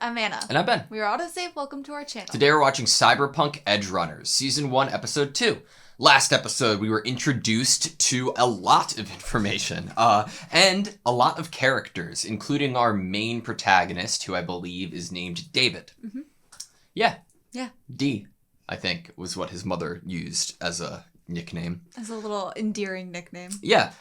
I'm Anna. And I'm Ben. We are AutoSave. Welcome to our channel. Today we're watching CyberPunk Edgerunners, Season 1, Episode 2. Last episode, we were introduced to a lot of information, and a lot of characters, including our main protagonist, who I believe is named David. Mm-hmm. Yeah. Yeah. D, I think, was what his mother used as a nickname. As a little endearing nickname. Yeah.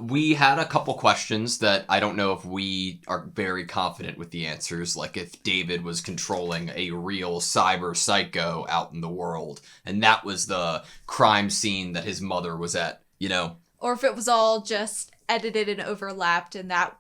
We had a couple questions that I don't know if we are very confident with the answers, like if David was controlling a real cyber psycho out in the world, and that was the crime scene that his mother was at, you know? Or if it was all just edited and overlapped and that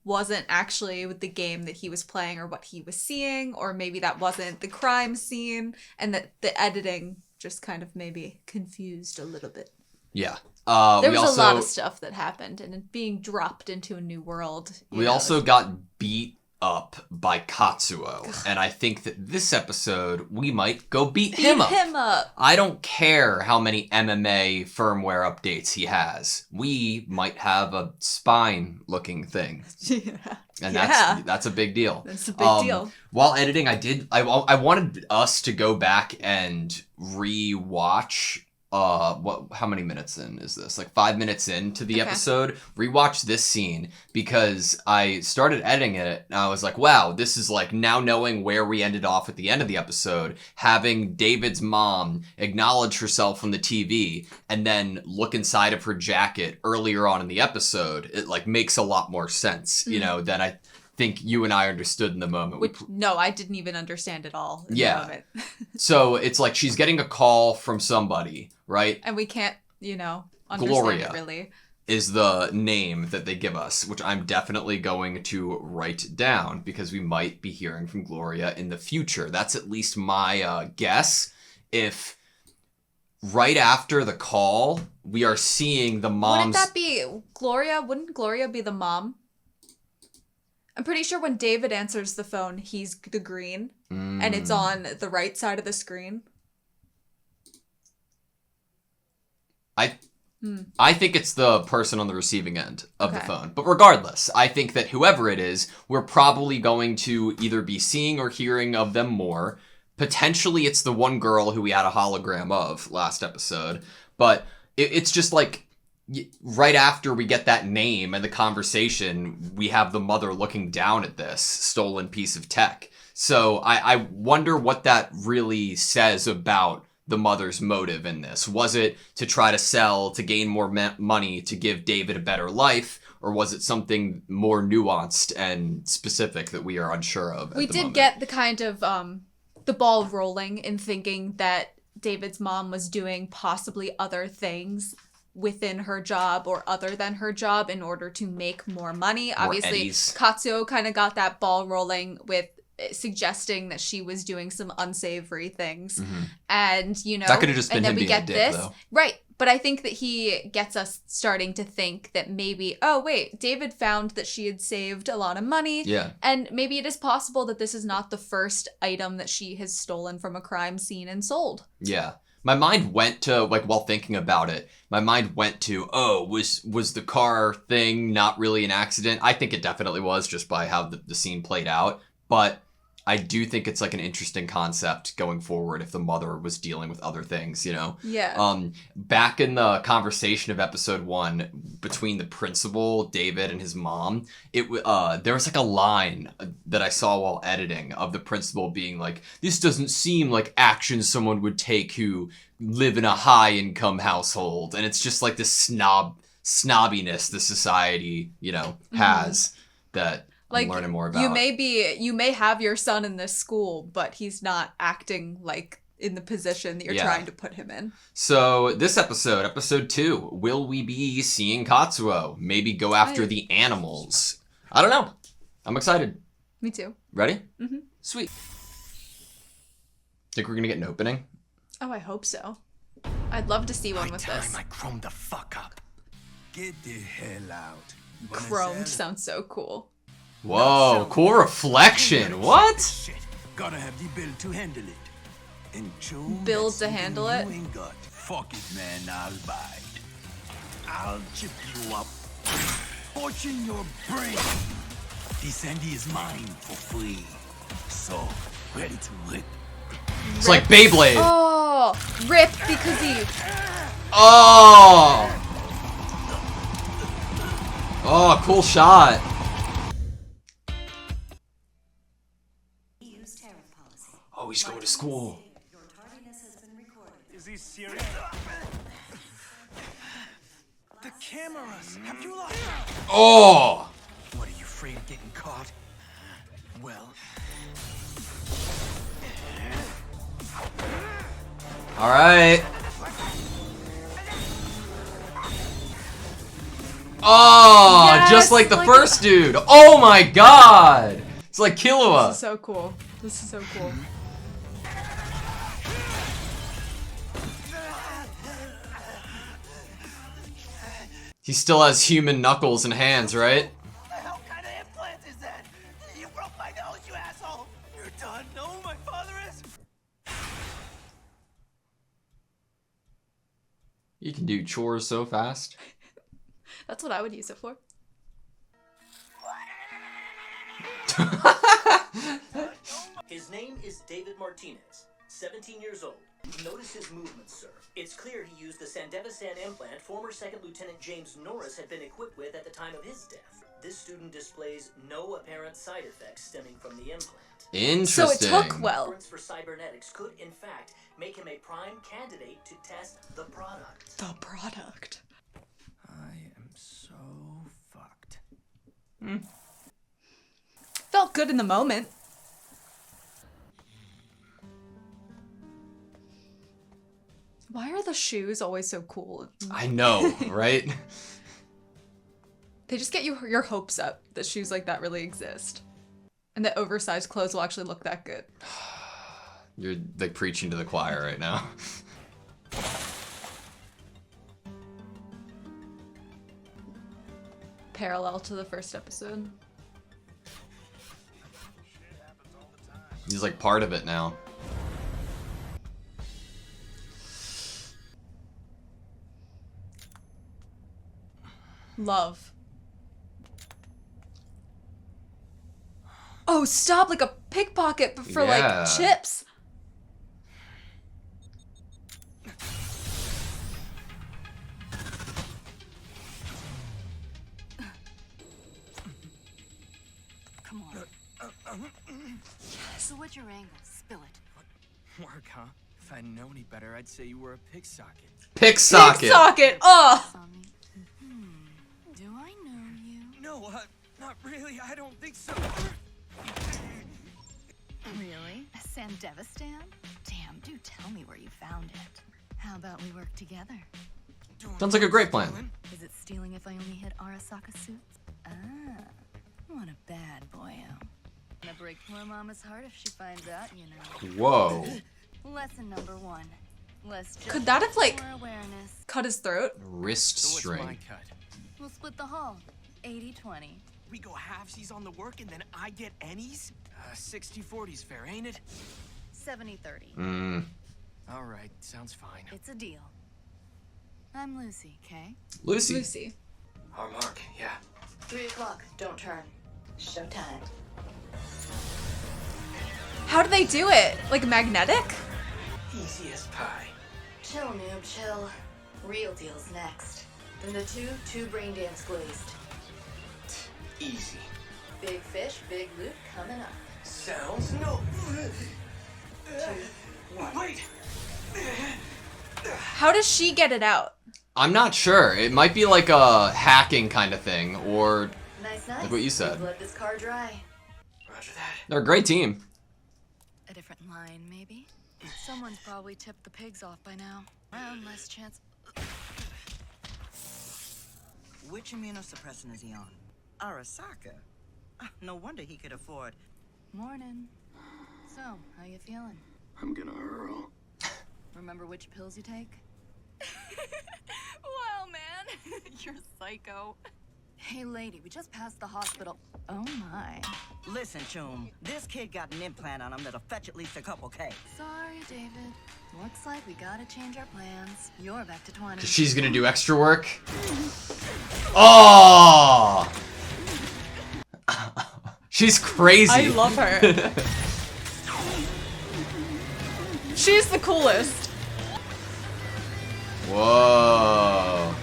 wasn't actually with the game that he was playing or what he was seeing, or maybe that wasn't the crime scene and that the editing just kind of maybe confused a little bit. Yeah. There was a lot of stuff that happened and being dropped into a new world. We also got beat up by Katsuo, and I think that this episode we might go beat him up. I don't care how many MMA firmware updates he has. We might have a spine-looking thing. Yeah. And that's a big deal. That's a big deal. While editing, I wanted us to go back and re-watch. How many minutes in is this? Like 5 minutes into the episode. Rewatch this scene because I started editing it and I was like, wow, this is like now knowing where we ended off at the end of the episode, having David's mom acknowledge herself from the TV and then look inside of her jacket earlier on in the episode. It like makes a lot more sense, you know, than I think you and I understood in the moment. No, I didn't even understand at all in the moment. So it's like she's getting a call from somebody, right? And we can't, understand Gloria it really. Is the name that they give us, which I'm definitely going to write down because we might be hearing from Gloria in the future. That's at least my guess. If right after the call, we are seeing the mom's... Wouldn't that be Gloria? Wouldn't Gloria be the mom? I'm pretty sure when David answers the phone, he's the green, and it's on the right side of the screen. I think it's the person on the receiving end of the phone. But regardless, I think that whoever it is, we're probably going to either be seeing or hearing of them more. Potentially it's the one girl who we had a hologram of last episode. But it's just like... right after we get that name and the conversation, we have the mother looking down at this stolen piece of tech. So I wonder what that really says about the mother's motive in this. Was it to try to sell, to gain more money, to give David a better life? Or was it something more nuanced and specific that we are unsure of? We did get the kind of the ball rolling in thinking that David's mom was doing possibly other things within her job or other than her job in order to make more money. Obviously, Katsuo kind of got that ball rolling with suggesting that she was doing some unsavory things. And, that could have just been him being a dick, though. Right. But I think that he gets us starting to think that maybe, oh, wait, David found that she had saved a lot of money. Yeah. And maybe it is possible that this is not the first item that she has stolen from a crime scene and sold. Yeah. My mind went to, like, while thinking about it, my mind went to, was the car thing not really an accident? I think it definitely was, just by how the scene played out. But I do think it's, like, an interesting concept going forward if the mother was dealing with other things, you know? Yeah. Back in the conversation of episode 1 between the principal, David, and his mom, there was, like, a line that I saw while editing of the principal being like, this doesn't seem like action someone would take who live in a high-income household. And it's just, like, this snobbiness the society, has that... Like, learning more about. You may have your son in this school, but he's not acting like in the position that you're trying to put him in. So this episode 2, will we be seeing Katsuo? Maybe go after the animals. I don't know. I'm excited. Me too. Ready? Mm-hmm. Sweet. Think we're gonna get an opening? Oh, I hope so. I'd love to see one with this. I chromed the fuck up. Get the hell out. Chromed sounds so cool. Whoa, cool reflection. What? Shit. Gotta have the build to handle it. And Joe, build to handle it? You ain't got. Fuck it, man. I'll bite. I'll chip you up. Fortune your brain. This Andy is mine for free. So, ready to rip. It's like Beyblade. Oh, rip because he. Oh! Oh, cool shot. Oh, he's going to school. Is he serious? The cameras! Have you lost? Oh! What, are you afraid of getting caught? Well, All right. Oh, Yes, just like the like first dude. Oh my god. It's like Killua. This is so cool. This is so cool. He still has human knuckles and hands, right? what the hell kind of implant is that? You broke my nose, you asshole! You're done. Know who my father is? You can do chores so fast. That's what I would use it for. His name is David Martinez, 17 years old. Notice his movements, sir. It's clear he used the Sandevistan implant former Second Lieutenant James Norris had been equipped with at the time of his death. This student displays no apparent side effects stemming from the implant. Interesting. So it took well. Reference for cybernetics could, in fact, make him a prime candidate to test the product. The product. I am so fucked. Felt good in the moment. Why are the shoes always so cool? I know, right? They just get your hopes up that shoes like that really exist. And that oversized clothes will actually look that good. You're like preaching to the choir right now. Parallel to the first episode. He's like part of it now. Love. Oh, stop! Like a pickpocket, but for Yeah. like chips. Come on. So what's your angle? Spill it. Work, huh? If I'd known any better, I'd say you were a pig socket. Pick socket. Pick socket! Oh! Saw me. Do I know you? No, not really. I don't think so. Really? Sandevistan? Damn, do tell me where you found it. How about we work together? Sounds like a great plan. Is it stealing if I only hit Arasaka suits? Ah, what a bad boyo. Gonna break poor mama's heart if she finds out, you know. Whoa. Lesson number 1. Let's just Could that have, like, more awareness. cut his throat? Wrist So what's my string. cut? We'll split the haul. 80-20. We go halvesies on the work and then I get ennies? 60-40's fair, ain't it? 70-30. All right, sounds fine. It's a deal. I'm Lucy, okay? Lucy. Lucy. Our mark, yeah. 3 o'clock. Don't turn. Showtime. How do they do it? Like magnetic? Easy as pie. Chill, noob, chill. Real deal's next. Then the two brain dance glazed. Easy. Big fish, big loot coming up. Sounds no. 2, 1. Wait. How does she get it out? I'm not sure. It might be like a hacking kind of thing, or Nice. like what you said. Let this car dry. Roger that. They're a great team. A different line, maybe? Someone's probably tipped the pigs off by now. Less chance. Which immunosuppressant is he on? Arasaka? No wonder he could afford. Morning. So, how you feeling? I'm gonna hurl. Remember which pills you take? Wow, man. You're psycho. Hey, lady, we just passed the hospital. Oh, my. Listen, Choom, this kid got an implant on him that'll fetch at least a couple K. Sorry, David. Looks like we gotta change our plans. You're back to 20. 'Cause she's gonna do extra work. Oh! She's crazy. I love her. She's the coolest. Whoa.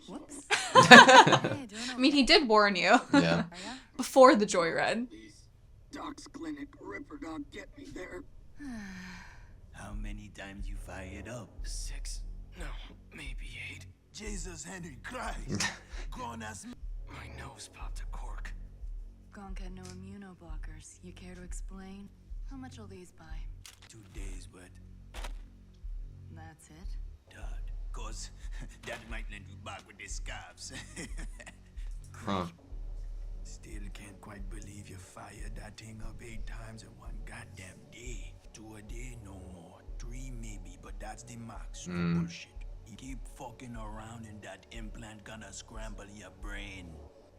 Whoops. I mean, he did warn you Yeah. before the joyride. Doc's clinic ripper dog get me there. How many times you fired up? 6. No, maybe 8. Jesus Henry Christ. Grown ass. My nose popped a cork. Gonk had no immunoblockers. You care to explain? How much will these buy? 2 days, but That's it? Todd, cause that might lend you back with the scarves. Huh. Still can't quite believe you fired that thing up 8 times in one goddamn day. 2 a day, no more. 3 maybe, but that's the max. No bullshit. You keep fucking around and that implant gonna scramble your brain.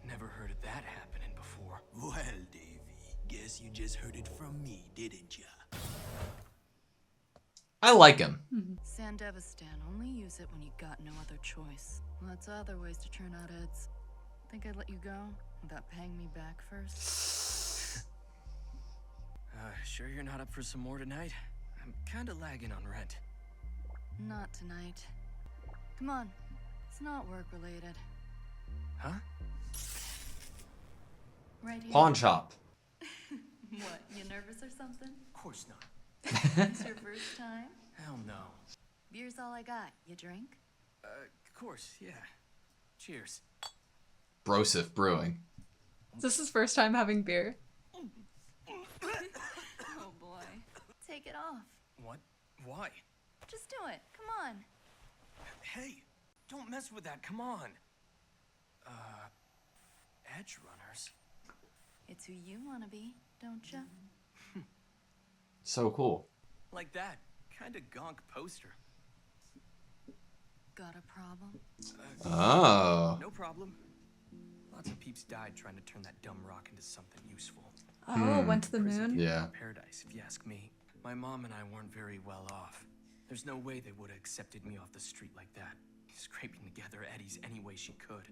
Never heard of that happening before. Well, Davey, guess you just heard it from me, didn't ya? I like him. Sandevistan, only use it when you got no other choice. Lots of other ways to churn out heads. Think I'd let you go without paying me back first? Sure you're not up for some more tonight? I'm kinda lagging on rent. Not tonight. Come on, it's not work related. Huh? Right here. Pawn shop. What, you nervous or something? Of course not. It's your first time? Hell no. Beer's all I got. You drink? Of course, yeah. Cheers. Brosif Brewing. Is this his first time having beer? Oh boy. Take it off. What? Why? Just do it. Come on. Hey, don't mess with that, come on. Edgerunners? It's who you want to be, don't ya? So cool. Like that. Kinda gonk poster. Got a problem? Oh. No problem. Lots of peeps died trying to turn that dumb rock into something useful. Oh, went to the Prison moon? Yeah. Paradise, if you ask me. My mom and I weren't very well off. There's no way they would have accepted me off the street like that, scraping together eddies any way she could.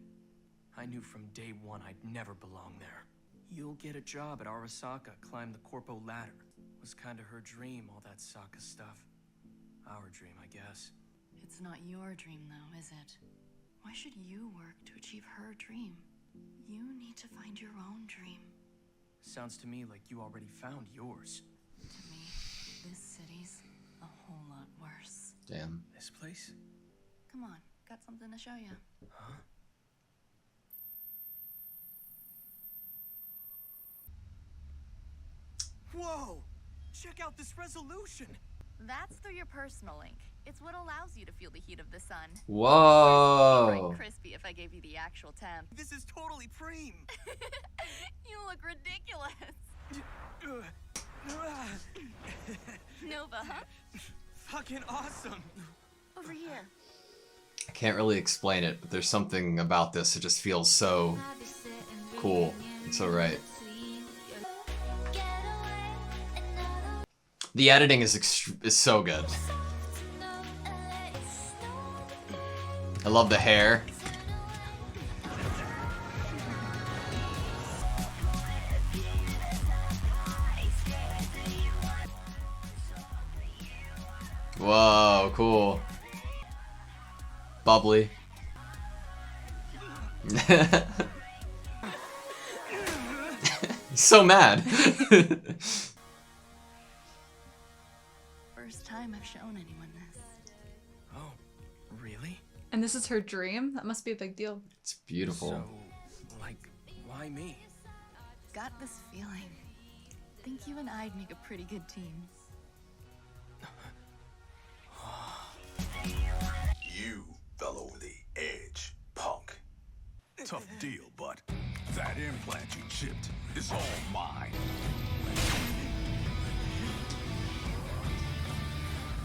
I knew from day one I'd never belong there. You'll get a job at Arasaka, climb the corpo ladder. Was kinda her dream, all that Sokka stuff. Our dream, I guess. It's not your dream, though, is it? Why should you work to achieve her dream? You need to find your own dream. Sounds to me like you already found yours. To me, this city's a whole lot worse. Damn. This place? Come on, got something to show you. Huh? Whoa! Check out this resolution! That's through your personal link. It's what allows you to feel the heat of the sun. Whoa. Right crispy if I gave you the actual temp. This is totally preem! You look ridiculous. Nova, huh? Fucking awesome! Over here. I can't really explain it, but there's something about this. It just feels so cool. It's so right. The editing is so good. I love the hair. Whoa, cool. Bubbly. He's so mad. First time I've shown anyone this. Oh, really? And this is her dream? That must be a big deal. It's beautiful. So, like, why me? Got this feeling. Think you and I'd make a pretty good team. You fell over the edge, punk. Tough deal, but that implant you chipped is all mine.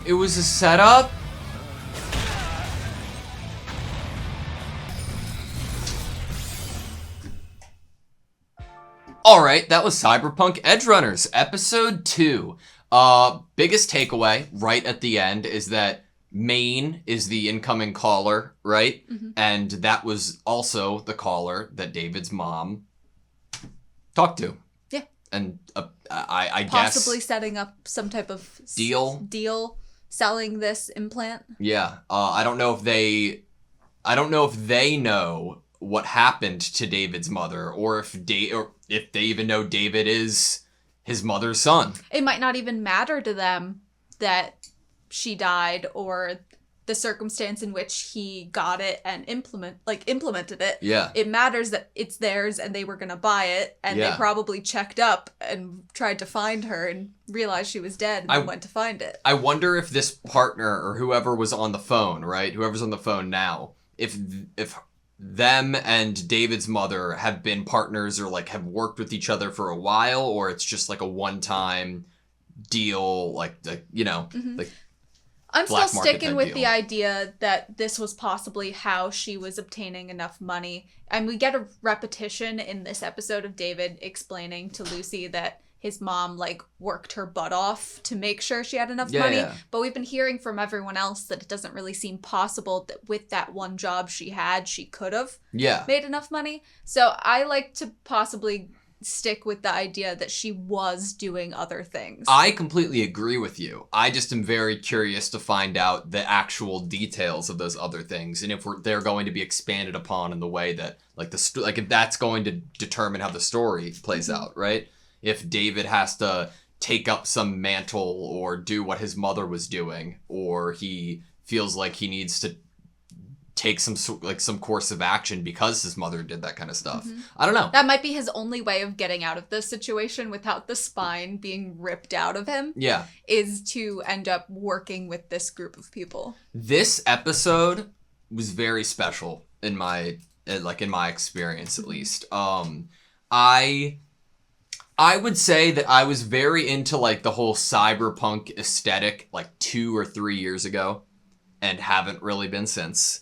It was a setup? Alright, that was CyberPunk Edgerunners, episode 2. Biggest takeaway right at the end is that Maine is the incoming caller, right? Mm-hmm. And that was also the caller that David's mom talked to. Yeah. And I guess possibly setting up some type of deal selling this implant. Yeah. I don't know if they know what happened to David's mother, or if they even know David is his mother's son. It might not even matter to them that she died, or the circumstance in which he got it and implemented it. Yeah. It matters that it's theirs and they were going to buy it, and they probably checked up and tried to find her and realized she was dead and then went to find it. I wonder if this partner, or whoever was on the phone, right? Whoever's on the phone now, if them and David's mother have been partners, or like have worked with each other for a while, or it's just like a one-time deal, like I'm still black market sticking type with deal. the idea that this was possibly how she was obtaining enough money. And we get a repetition in this episode of David explaining to Lucy that his mom, like, worked her butt off to make sure she had enough money. Yeah. But we've been hearing from everyone else that it doesn't really seem possible that with that one job she had, she could have made enough money. So I like to possibly stick with the idea that she was doing other things. I completely agree with you. I just am very curious to find out the actual details of those other things, and if they're going to be expanded upon in the way that, like, if that's going to determine how the story plays out, right? If David has to take up some mantle or do what his mother was doing, or he feels like he needs to take some course of action because his mother did that kind of stuff. I don't know. That might be his only way of getting out of this situation without the spine being ripped out of him. Yeah. Is to end up working with this group of people. This episode was very special in my experience, at least. I would say that I was very into, like, the whole cyberpunk aesthetic, like, 2 or 3 years ago, and haven't really been since.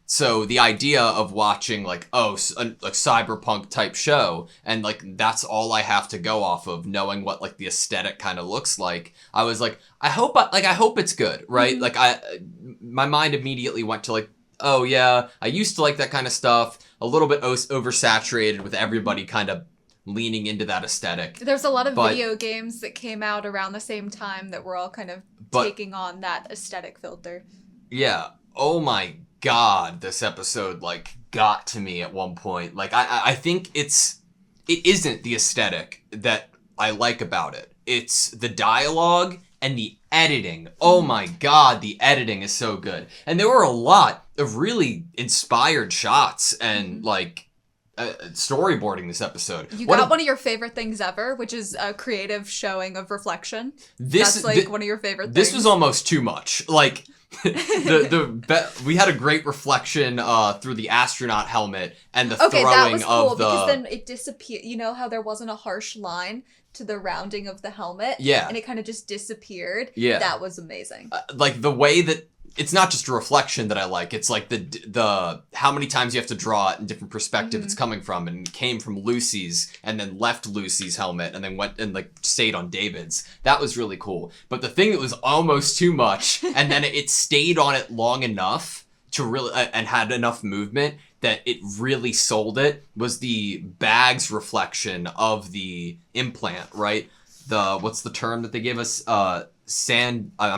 So the idea of watching, like, a cyberpunk type show, and, like, that's all I have to go off of, knowing what, like, the aesthetic kind of looks like, I was like, I hope it's good, right? Like, my mind immediately went to, like, oh yeah, I used to like that kind of stuff, a little bit oversaturated with everybody kind of leaning into that aesthetic. There's a lot of video games that came out around the same time that were all kind of taking on that aesthetic filter. Yeah. Oh my god, this episode, like, got to me at one point. Like, I think it isn't the aesthetic that I like about it. It's the dialogue and the editing. Oh my god, the editing is so good. And there were a lot of really inspired shots and, like, storyboarding this episode. You got one of your favorite things ever, which is a creative showing of reflection. That's one of your favorite things. This was almost too much. Like, we had a great reflection through the astronaut helmet and the throwing that was cool, of the... because then it disappeared. You know how there wasn't a harsh line to the rounding of the helmet? Yeah. And it kind of just disappeared? Yeah. That was amazing. Like, the way that... It's not just a reflection that I like. It's like the how many times you have to draw it in different perspective it's coming from, and it came from Lucy's and then left Lucy's helmet and then went and, like, stayed on David's. That was really cool. But the thing that was almost too much, and then it stayed on it long enough to really and had enough movement that it really sold it, was the bag's reflection of the implant, right? What's the term that they gave us? I'm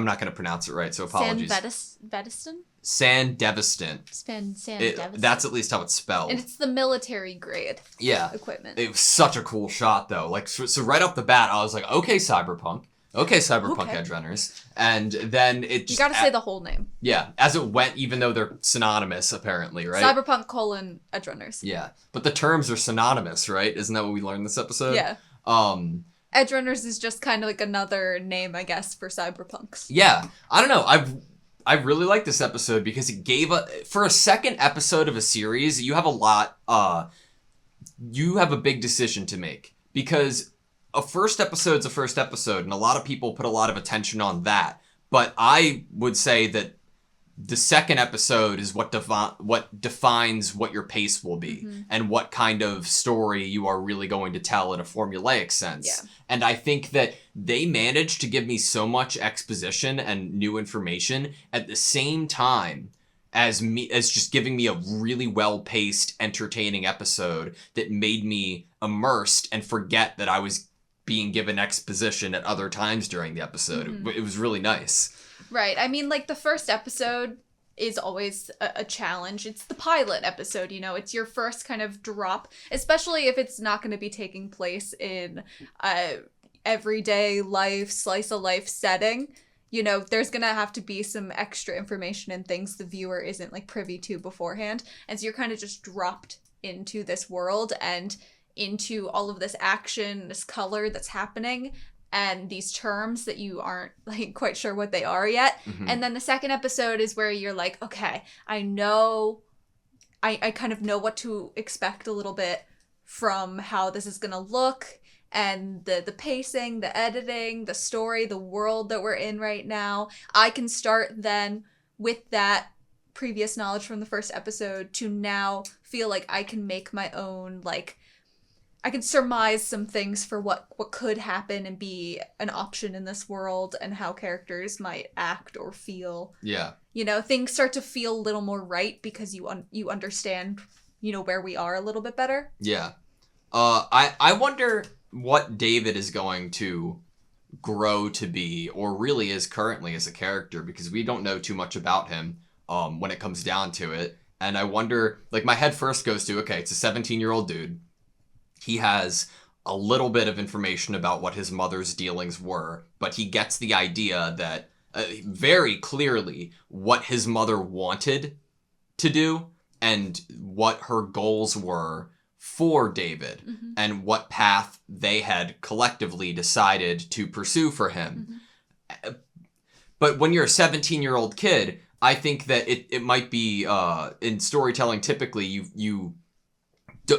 not going to pronounce it right, so apologies. Sandbediston? Sandbediston. That's at least how it's spelled. And it's the military grade equipment. It was such a cool shot, though. Like, so right off the bat, I was like, okay, CyberPunk. Okay, CyberPunk Edgerunners. And then it just... You gotta say the whole name. Yeah, as it went, even though they're synonymous, apparently, right? CyberPunk : Edgerunners. Yeah, but the terms are synonymous, right? Isn't that what we learned this episode? Yeah. Edgerunners is just kind of like another name, I guess, for cyberpunks. Yeah. I don't know. I really like this episode because it gave for a second episode of a series, you have a big decision to make, because a first episode's a first episode, and a lot of people put a lot of attention on that. But I would say that the second episode is what defines what your pace will be and what kind of story you are really going to tell in a formulaic sense. Yeah. And I think that they managed to give me so much exposition and new information at the same time as just giving me a really well-paced, entertaining episode that made me immersed and forget that I was being given exposition at other times during the episode. It was really nice. Right. I mean, like, the first episode is always a challenge. It's the pilot episode, you know? It's your first kind of drop, especially if it's not going to be taking place in everyday life, slice of life setting. You know, there's going to have to be some extra information and things the viewer isn't, like, privy to beforehand. And so you're kind of just dropped into this world and into all of this action, this color that's happening, and these terms that you aren't, like, quite sure what they are yet. And then the second episode is where you're like, okay, I kind of know what to expect a little bit from how this is going to look, and the pacing, the editing, the story, the world that we're in right now. I can start then with that previous knowledge from the first episode to now feel like I can make my own, like, I can surmise some things for what could happen and be an option in this world and how characters might act or feel. Yeah. You know, things start to feel a little more right because you understand, you know, where we are a little bit better. Yeah. I wonder what David is going to grow to be, or really is currently as a character, because we don't know too much about him when it comes down to it. And I wonder, like, my head first goes to, okay, it's a 17-year-old dude. He has a little bit of information about what his mother's dealings were, but he gets the idea that very clearly what his mother wanted to do and what her goals were for David and what path they had collectively decided to pursue for him. But when you're a 17-year-old kid, I think that it might be, in storytelling, typically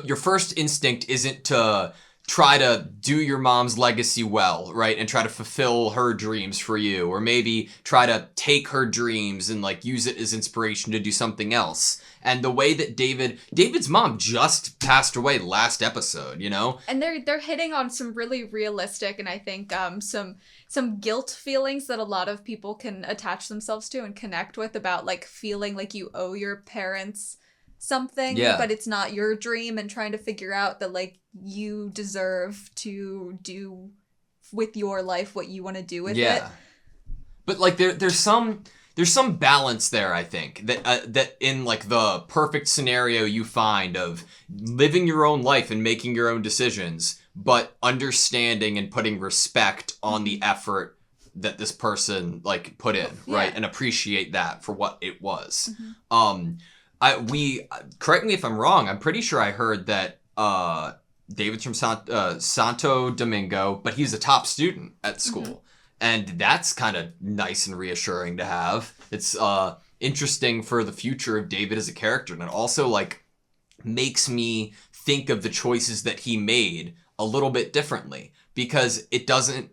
your first instinct isn't to try to do your mom's legacy well, right? And try to fulfill her dreams for you, or maybe try to take her dreams and, like, use it as inspiration to do something else. And the way that David's mom just passed away last episode, you know? And they're hitting on some really realistic and I think some guilt feelings that a lot of people can attach themselves to and connect with, about, like, feeling like you owe your parents something, but it's not your dream, and trying to figure out that, like, you deserve to do with your life what you want to do with it. But, like, there's some balance there, I think, that in, like, the perfect scenario you find of living your own life and making your own decisions, but understanding and putting respect on the effort that this person, like, put in, right? And appreciate that for what it was. Correct me if I'm wrong, I'm pretty sure I heard that David's from Santo Domingo, but he's a top student at school. And that's kind of nice and reassuring to have. It's interesting for the future of David as a character, and it also, like, makes me think of the choices that he made a little bit differently, because it doesn't,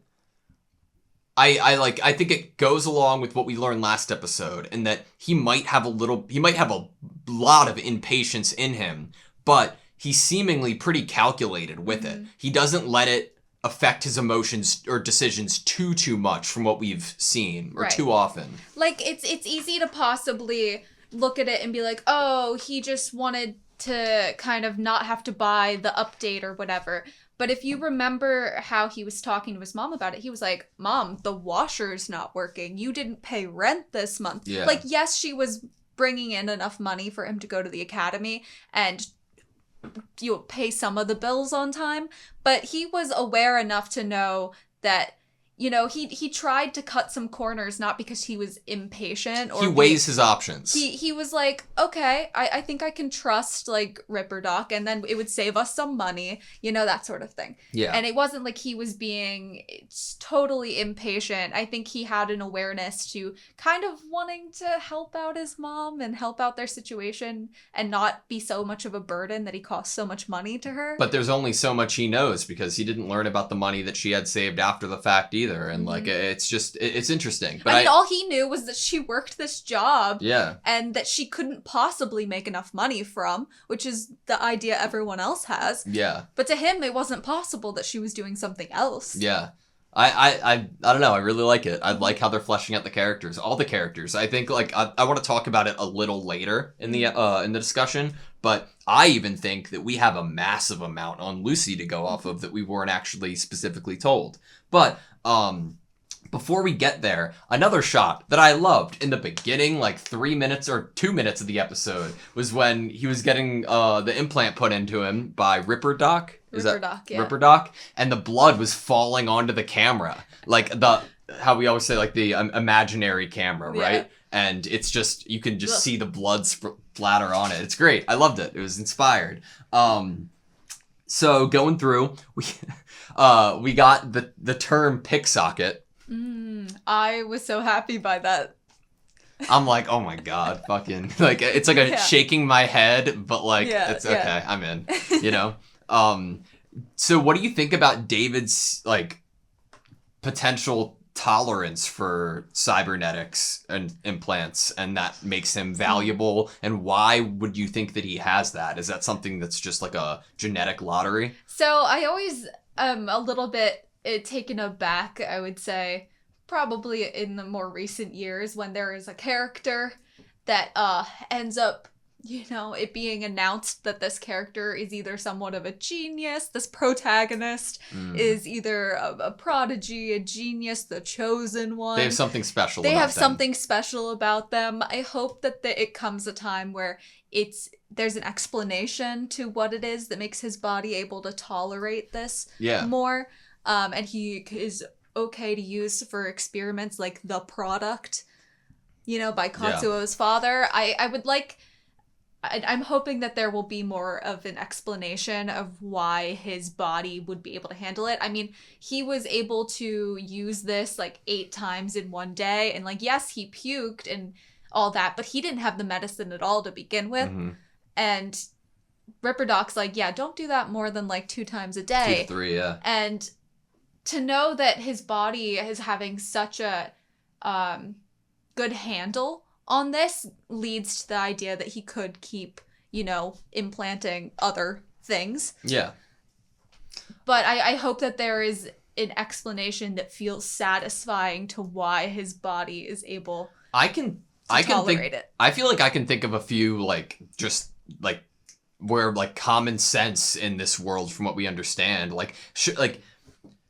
I think it goes along with what we learned last episode, and that he might have a lot of impatience in him, but he's seemingly pretty calculated with it. He doesn't let it affect his emotions or decisions too much from what we've seen, or too often. Like, it's easy to possibly look at it and be like, oh, he just wanted to kind of not have to buy the update or whatever. But if you remember how he was talking to his mom about it, he was like, Mom, the washer's not working. You didn't pay rent this month. Yeah. Like, yes, she was bringing in enough money for him to go to the academy and pay some of the bills on time. But he was aware enough to know that, you know, he tried to cut some corners, not because he was impatient or he weighs his options. He was like, okay, I think I can trust, like, Ripper Doc, and then it would save us some money, you know, that sort of thing. Yeah. And it wasn't like he was being totally impatient. I think he had an awareness to kind of wanting to help out his mom and help out their situation and not be so much of a burden that he cost so much money to her. But there's only so much he knows, because he didn't learn about the money that she had saved after the fact either. And like, it's just, it's interesting. But I mean, all he knew was that she worked this job. Yeah. And that she couldn't possibly make enough money from, which is the idea everyone else has. Yeah. But to him, it wasn't possible that she was doing something else. Yeah. I don't know. I really like it. I like how they're fleshing out the characters, all the characters. I think, like, I want to talk about it a little later in the discussion, But I even think that we have a massive amount on Lucy to go off of that we weren't actually specifically told. But before we get there, another shot that I loved in the beginning, like 3 minutes or 2 minutes of the episode, was when he was getting the implant put into him by Ripper Doc. Ripper Doc? And the blood was falling onto the camera. Like how we always say, like the imaginary camera, right? And it's just, you can just see the blood splatter on it. It's great. I loved it. It was inspired. So going through, we got the term pick socket. I was so happy by that. I'm like, oh my god, fucking, like, it's like a shaking my head, but like, it's okay, I'm in, you know? So what do you think about David's, like, potential tolerance for cybernetics and implants, and that makes him valuable, and why would you think that he has that? Is that something that's just like a genetic lottery? So I always a little bit taken aback, I would say, probably in the more recent years, when there is a character that ends up, you know, it being announced that this character is either somewhat of a genius, this protagonist is either a prodigy, a genius, the chosen one. They have something special something special about them. I hope that it comes a time where there's an explanation to what it is that makes his body able to tolerate this more. And he is okay to use for experiments like the product, you know, by Katsuo's father. I would like... I'm hoping that there will be more of an explanation of why his body would be able to handle it. I mean, he was able to use this like 8 times in one day. And like, yes, he puked and all that, but he didn't have the medicine at all to begin with. Mm-hmm. And Ripper Doc's like, yeah, don't do that more than like 2 times a day. 2 to 3, yeah. And to know that his body is having such a good handle on this leads to the idea that he could keep, you know, implanting other things. Yeah. But I hope that there is an explanation that feels satisfying to why his body is able to tolerate it. I feel like I can think of a few, like, just, like, where, like, common sense in this world from what we understand. Like,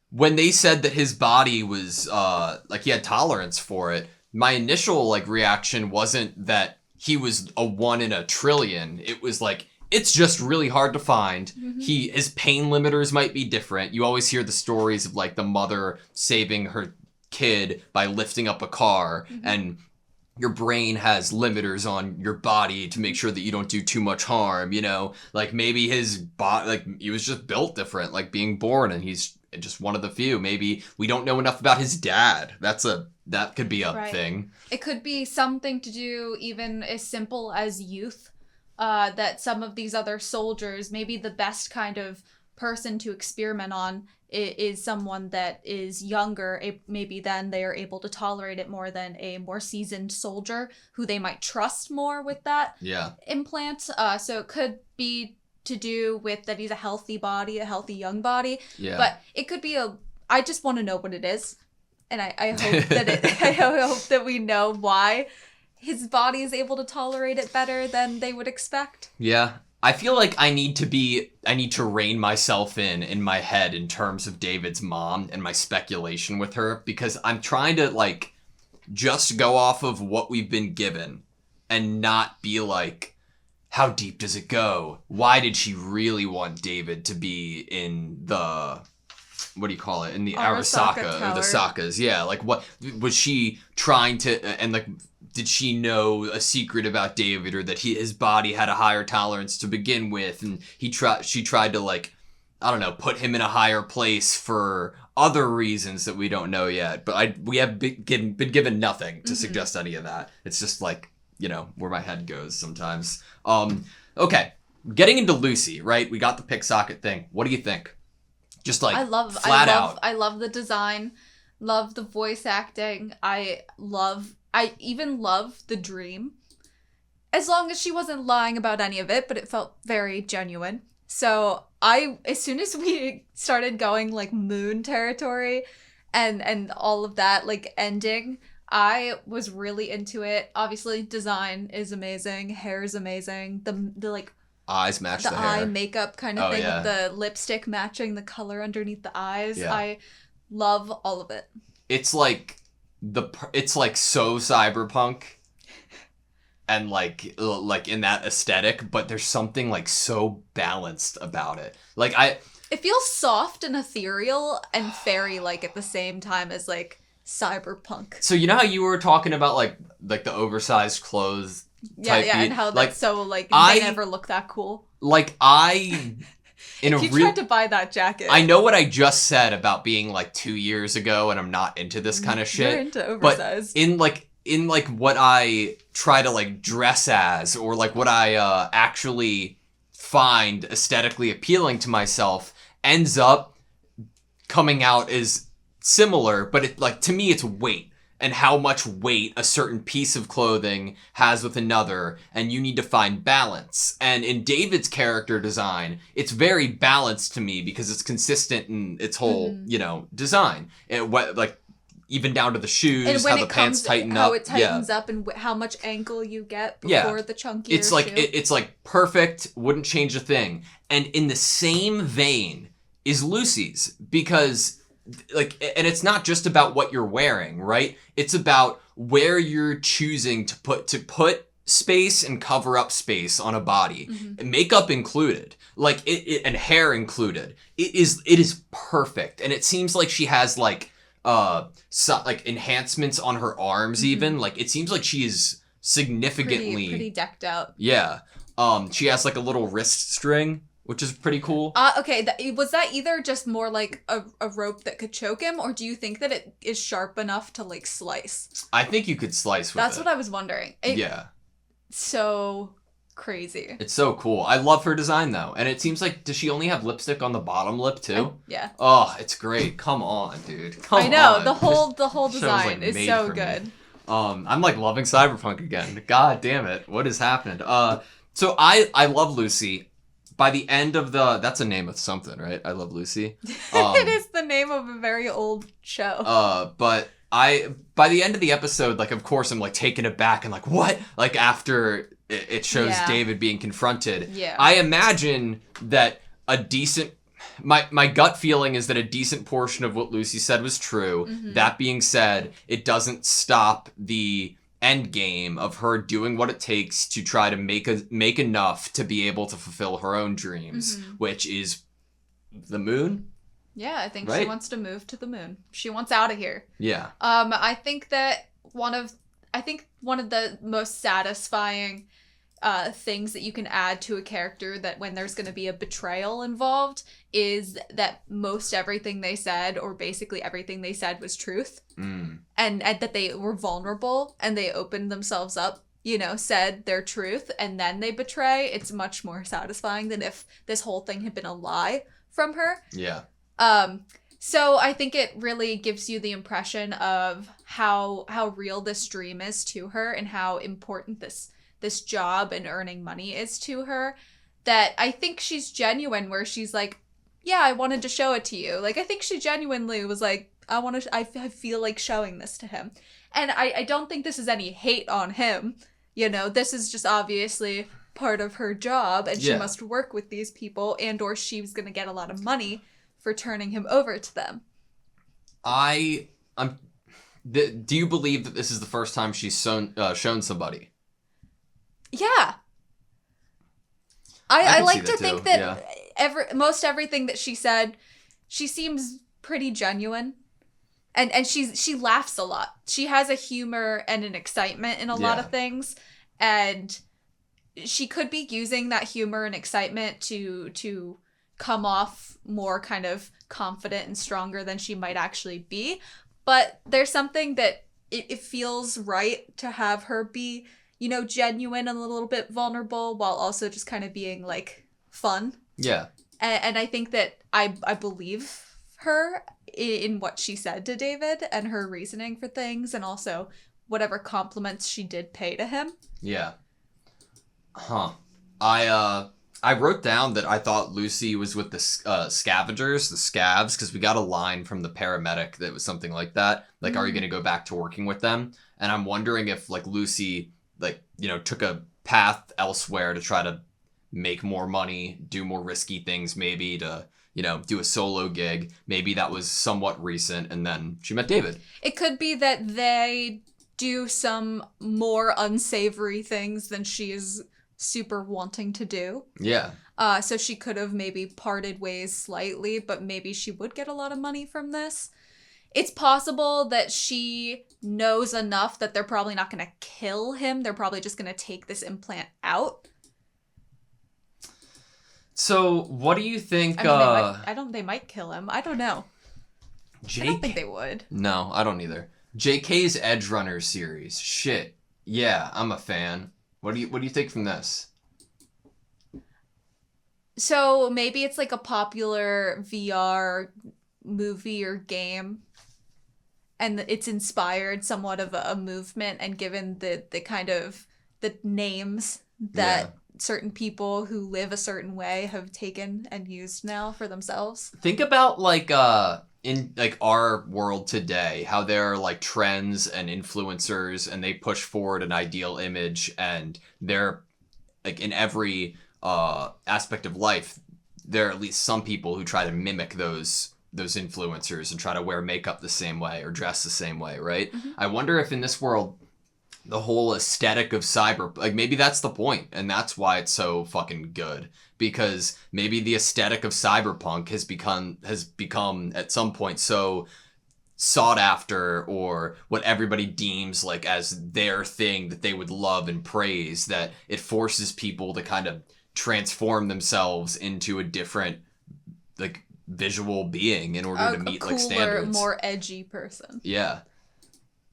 when they said that his body was, like, he had tolerance for it, my initial, like, reaction wasn't that he was a 1 in a trillion. It was like, it's just really hard to find. Mm-hmm. His pain limiters might be different. You always hear the stories of, like, the mother saving her kid by lifting up a car, and your brain has limiters on your body to make sure that you don't do too much harm, you know? Like, maybe his body, like, he was just built different, like, being born, and he's just one of the few. Maybe we don't know enough about his dad. That could be a thing. It could be something to do even as simple as youth. That some of these other soldiers, maybe the best kind of person to experiment on is someone that is younger. Maybe then they are able to tolerate it more than a more seasoned soldier who they might trust more with that implant. So it could be to do with that he's a healthy body, a healthy young body. Yeah. But it could be I just want to know what it is. And I hope that I hope that we know why his body is able to tolerate it better than they would expect. Yeah. I feel like I need to rein myself in my head in terms of David's mom and my speculation with her, because I'm trying to, like, just go off of what we've been given and not be like, how deep does it go? Why did she really want David to be in the... what do you call it? In the Arasaka or the Sakas. Yeah, like, what was she trying to, and like, did she know a secret about David, or that his body had a higher tolerance to begin with, and she tried to, like, I don't know, put him in a higher place for other reasons that we don't know yet. But we have been given nothing to suggest any of that. It's just like, you know, where my head goes sometimes. Okay, getting into Lucy, right? We got the pick socket thing. What do you think? Just like I love the design, love the voice acting. I even love the dream. As long as she wasn't lying about any of it, but it felt very genuine. So as soon as we started going like moon territory and all of that, like, ending, I was really into it. Obviously, design is amazing, hair is amazing. The like eyes match the hair. eye makeup kind of thing yeah. with the lipstick matching the color underneath the eyes. Yeah. I love all of it. It's like it's like so cyberpunk and like in that aesthetic, but there's something like so balanced about it. Like it feels soft and ethereal and fairy-like at the same time as like cyberpunk. So you know how you were talking about like the oversized clothes type Yeah, and how like, that's so like I they never look that cool. Like in if you tried to buy that jacket. I know what I just said about being like 2 years ago and I'm not into this kind of shit. You're into oversized. But in what I try to like dress as or like what I actually find aesthetically appealing to myself ends up coming out as similar, but it like to me it's weight and how much weight a certain piece of clothing has with another, and you need to find balance. And in David's character design, it's very balanced to me because it's consistent in its whole, design. And what like even down to the shoes, and when how the pants tighten up. How it tightens up and how much ankle you get before the chunkier It's like shoe. it's like perfect, wouldn't change a thing. And in the same vein is Lucy's, because like, and it's not just about what you're wearing, right? It's about where you're choosing to put space and cover up space on a body, makeup included, like and hair included. It is perfect, and it seems like she has like like enhancements on her arms, even like it seems like she is significantly pretty decked out. Yeah, she has like a little wrist string, which is pretty cool. Okay, was that either just more like a rope that could choke him, or do you think that it is sharp enough to like slice? I think you could slice with That's it. what I was wondering. Yeah. So crazy. It's so cool. I love her design though. And it seems like, does she only have lipstick on the bottom lip too? Yeah. Oh, it's great. Come on, dude. Come on. I know, the whole Show's, design like, is made so for me. good. I'm like loving Cyberpunk again. God damn it. What has happened? So I love Lucy. By the end of that's a name of something, right? I Love Lucy. It is the name of a very old show. But by the end of the episode, like, of course, I'm like taken aback and like, what? Like after it shows David being confronted. Yeah. I imagine that my gut feeling is that a decent portion of what Lucy said was true. Mm-hmm. That being said, it doesn't stop the end game of her doing what it takes to try to make enough to be able to fulfill her own dreams, which is the moon. Yeah, I think Right? she wants to move to the moon. She wants out of here. Yeah. I think that one of the most satisfying things that you can add to a character that when there's going to be a betrayal involved is that most everything they said, or basically everything they said, was truth. And that they were vulnerable and they opened themselves up, said their truth, and then they betray. It's much more satisfying than if this whole thing had been a lie from her. Yeah. So I think it really gives you the impression of how real this dream is to her and how important this job and earning money is to her, that I think she's genuine, where she's like, yeah, I wanted to show it to you. Like, I think she genuinely was like, I feel like showing this to him. And I don't think this is any hate on him. This is just obviously part of her job, and she must work with these people, and or she's going to get a lot of money for turning him over to them. Do you believe that this is the first time she's shown somebody? Yeah. I can like see to that think too, that most everything that she said, she seems pretty genuine. And she laughs a lot. She has a humor and an excitement in a lot of things. And she could be using that humor and excitement to come off more kind of confident and stronger than she might actually be. But there's something that it feels right to have her be, genuine and a little bit vulnerable while also just kind of being like fun. Yeah. And I think that I believe her in what she said to David and her reasoning for things, and also whatever compliments she did pay to him. Yeah. Huh. I wrote down that I thought Lucy was with the scavengers, the scavs, because we got a line from the paramedic that was something like that. Like, are you going to go back to working with them? And I'm wondering if, like, Lucy, like, took a path elsewhere to try to make more money, do more risky things, maybe to, do a solo gig. Maybe that was somewhat recent, and then she met David. It could be that they do some more unsavory things than she is super wanting to do. Yeah. So she could have maybe parted ways slightly, but maybe she would get a lot of money from this. It's possible that she knows enough that they're probably not going to kill him. They're probably just going to take this implant out. So, what do you think? They might kill him. I don't know. I don't think they would. No, I don't either. JK's Edgerunners series. Shit. Yeah, I'm a fan. What do you think from this? So maybe it's like a popular VR movie or game, and it's inspired somewhat of a movement, and given the kind of the names that certain people who live a certain way have taken and used now for themselves. Think about in our world today, how there are trends and influencers, and they push forward an ideal image, and they're in every aspect of life, there are at least some people who try to mimic those influencers and try to wear makeup the same way or dress the same way, right? Mm-hmm. I wonder if in this world, the whole aesthetic of maybe that's the point, and that's why it's so fucking good, because maybe the aesthetic of cyberpunk has become at some point so sought after, or what everybody deems as their thing that they would love and praise, that it forces people to kind of transform themselves into a different visual being in order to meet cooler, standards. More edgy person. Yeah.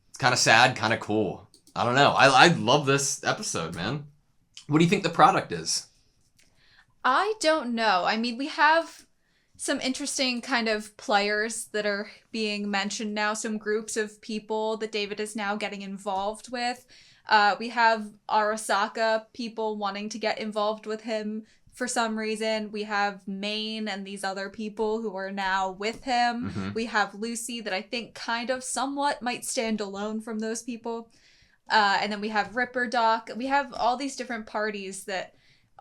It's kind of sad, kind of cool. I don't know. I love this episode, man. What do you think the product is? I don't know. I mean, we have some interesting kind of players that are being mentioned now, some groups of people that David is now getting involved with. We have Arasaka people wanting to get involved with him for some reason. We have Maine and these other people who are now with him. Mm-hmm. We have Lucy that I think kind of somewhat might stand alone from those people. And then we have Ripper Doc. We have all these different parties that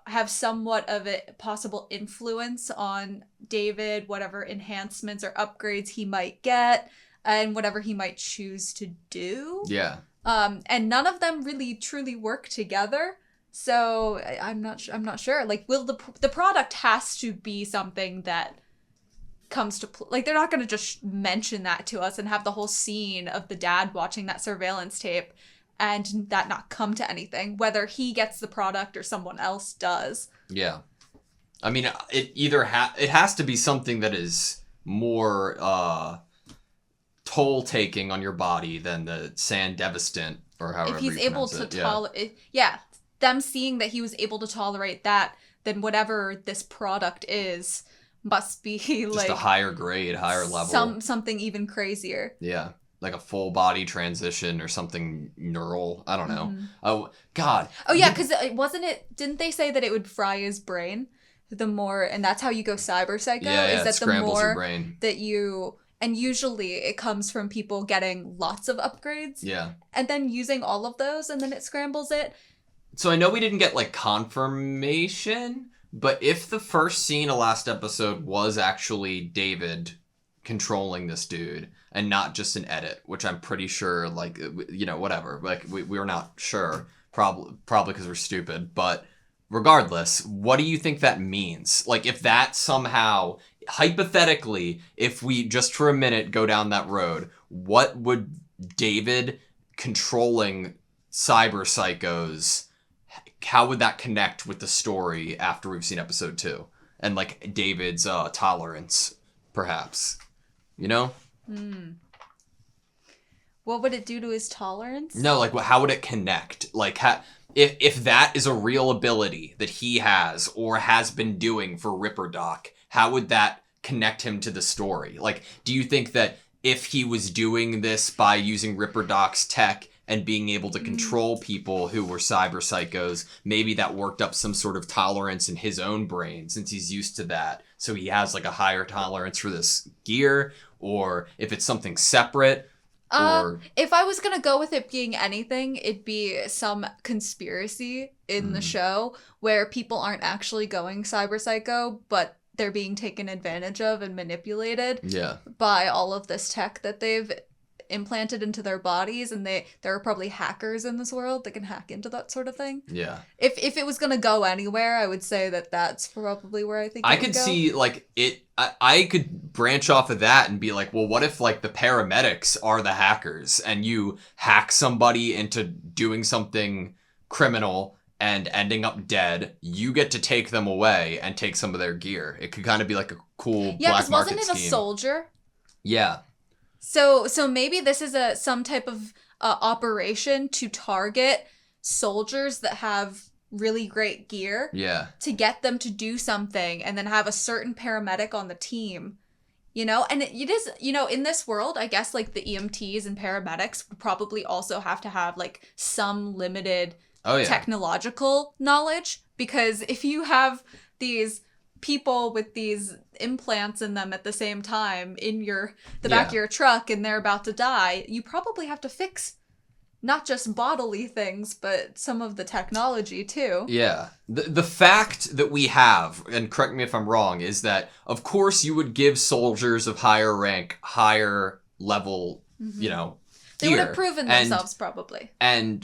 have somewhat of a possible influence on David, whatever enhancements or upgrades he might get, and whatever he might choose to do. Yeah. And none of them really truly work together. So I'm not sure. Will the product has to be something that comes to they're not going to just mention that to us and have the whole scene of the dad watching that surveillance tape and that not come to anything, whether he gets the product or someone else does. Yeah. I mean, it either it has to be something that is more toll taking on your body than the Sandevistant, or however if he's able to tolerate them seeing that he was able to tolerate that, then whatever this product is must be just a higher grade, higher level, something even crazier. Yeah. Like a full body transition or something neural. I don't know. Mm-hmm. Oh, God. Oh, yeah, because didn't they say that it would fry his brain? And that's how you go cyber psycho? Yeah, is that scrambles the more your brain. That you, and usually it comes from people getting lots of upgrades. Yeah. And then using all of those, and then it scrambles it. So I know we didn't get confirmation, but if the first scene of last episode was actually David controlling this dude and not just an edit, which I'm pretty sure whatever, we're not sure, probably because we're stupid, but regardless, what do you think that means? If that somehow, hypothetically, if we just for a minute go down that road, what would David controlling cyber psychos, how would that connect with the story after we've seen episode 2 and David's tolerance, perhaps? What would it do to his tolerance? No, how would it connect? If that is a real ability that he has or has been doing for Ripper Doc, how would that connect him to the story? Do you think that if he was doing this by using Ripper Doc's tech and being able to control people who were cyber psychos, maybe that worked up some sort of tolerance in his own brain since he's used to that? So he has a higher tolerance for this gear, or if it's something separate. Or If I was gonna go with it being anything, it'd be some conspiracy in the show where people aren't actually going cyber psycho, but they're being taken advantage of and manipulated yeah. by all of this tech that they've implanted into their bodies, and there are probably hackers in this world that can hack into that sort of thing. Yeah. If it was gonna go anywhere, I would say that that's probably where I think I it would could go. see like it. I could branch off of that and be like, well, what if like the paramedics are the hackers and you hack somebody into doing something criminal and ending up dead? You get to take them away and take some of their gear. It could kind of be like a cool Yeah, black because market wasn't it a scheme. soldier? Yeah. So maybe this is some type of operation to target soldiers that have really great gear Yeah. to get them to do something, and then have a certain paramedic on the team. You know, and it is, you know, in this world, I guess like the EMTs and paramedics would probably also have to have like some limited Oh yeah. technological knowledge, because if you have these people with these implants in them at the same time in the back of your truck and they're about to die, you probably have to fix not just bodily things, but some of the technology too. Yeah. The fact that we have, and correct me if I'm wrong, is that of course you would give soldiers of higher rank higher level, you know, They would gear. have proven And- themselves probably.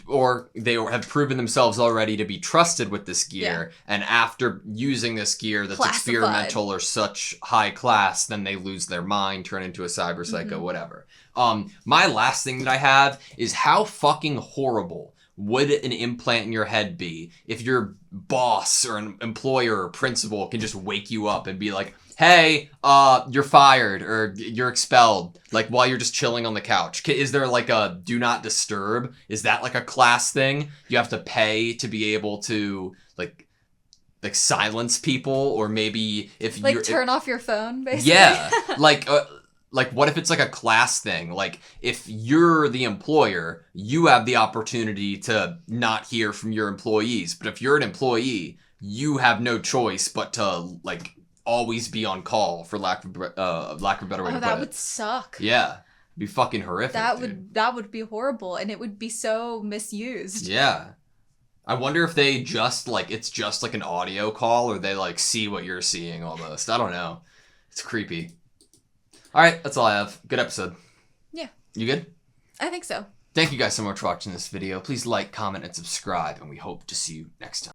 or they have proven themselves already to be trusted with this gear, Yeah. and after using this gear that's Classified. experimental or such high class, then they lose their mind, turn into a cyber psycho, whatever. My last thing that I have is how fucking horrible would an implant in your head be if your boss or an employer or principal can just wake you up and be like, hey, you're fired or you're expelled, like while you're just chilling on the couch? Is there like a do not disturb? Is that like a class thing? You have to pay to be able to like silence people, or maybe if Like you're turn off your phone, basically. yeah, like what if it's like a class thing? Like if you're the employer, you have the opportunity to not hear from your employees, but if you're an employee, you have no choice but to like always be on call, for lack of a better way to put that it. would suck. Yeah, it'd be fucking horrific. That would be horrible, and it would be so misused. Yeah. I wonder if they just like it's just like an audio call, or they like see what you're seeing almost. I don't know. It's creepy. All right, that's all I have. Good episode. Yeah, You good? I think so. Thank you guys so much for watching this video. Please like, comment, and subscribe, and we hope to see you next time.